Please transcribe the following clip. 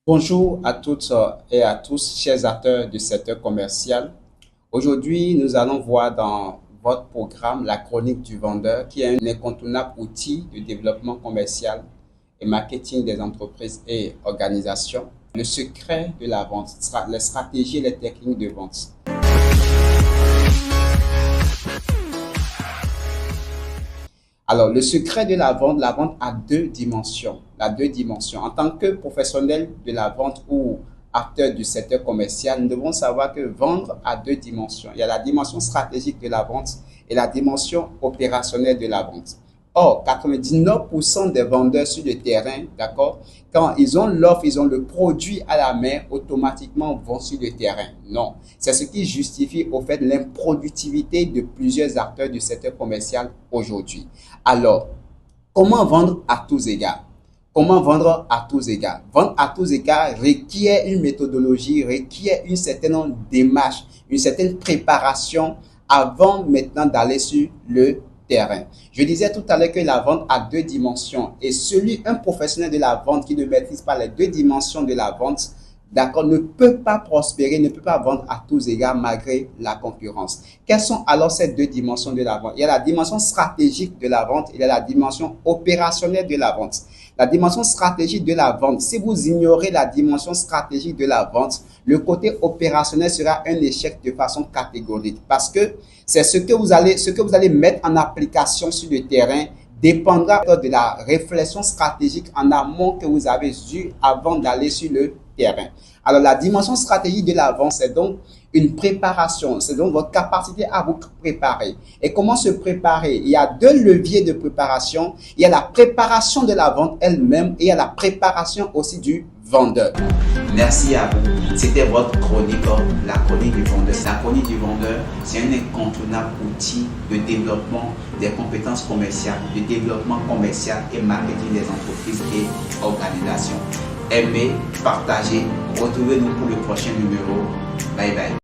Bonjour à toutes et à tous, chers acteurs du secteur commercial. Aujourd'hui, nous allons voir dans votre programme la chronique du vendeur, qui est un incontournable outil de développement commercial et marketing des entreprises et organisations. Le secret de la vente, les stratégies et les techniques de vente. Alors, le secret de la vente a deux dimensions. La deux dimensions. En tant que professionnel de la vente ou acteur du secteur commercial, nous devons savoir que vendre a deux dimensions. Il y a la dimension stratégique de la vente et la dimension opérationnelle de la vente. Or, 99% des vendeurs sur le terrain, d'accord, quand ils ont l'offre, ils ont le produit à la main, automatiquement vont sur le terrain. Non, c'est ce qui justifie au fait l'improductivité de plusieurs acteurs du secteur commercial aujourd'hui. Alors, comment vendre à tous égards? Comment vendre à tous égards? Vendre à tous égards requiert une méthodologie, requiert une certaine démarche, une certaine préparation avant maintenant d'aller sur le terrain. Je disais tout à l'heure que la vente a deux dimensions et un professionnel de la vente qui ne maîtrise pas les deux dimensions de la vente, d'accord, ne peut pas prospérer, ne peut pas vendre à tous égards malgré la concurrence. Quelles sont alors ces deux dimensions de la vente? Il y a la dimension stratégique de la vente et il y a la dimension opérationnelle de la vente. La dimension stratégique de la vente, si vous ignorez la dimension stratégique de la vente, le côté opérationnel sera un échec de façon catégorique parce que c'est ce que vous allez mettre en application sur le terrain dépendra de la réflexion stratégique en amont que vous avez eue avant d'aller sur le terrain. Alors, la dimension stratégique de la vente, c'est donc une préparation, c'est donc votre capacité à vous préparer. Et comment se préparer? Il y a deux leviers de préparation. Il y a la préparation de la vente elle-même et il y a la préparation aussi du vendeur. Merci à vous. C'était votre chronique, la chronique du vendeur. La chronique du vendeur, c'est un incontournable outil de développement des compétences commerciales, de développement commercial et marketing des entreprises et organisations. Aimez, partagez, retrouvez-nous pour le prochain numéro. Bye bye.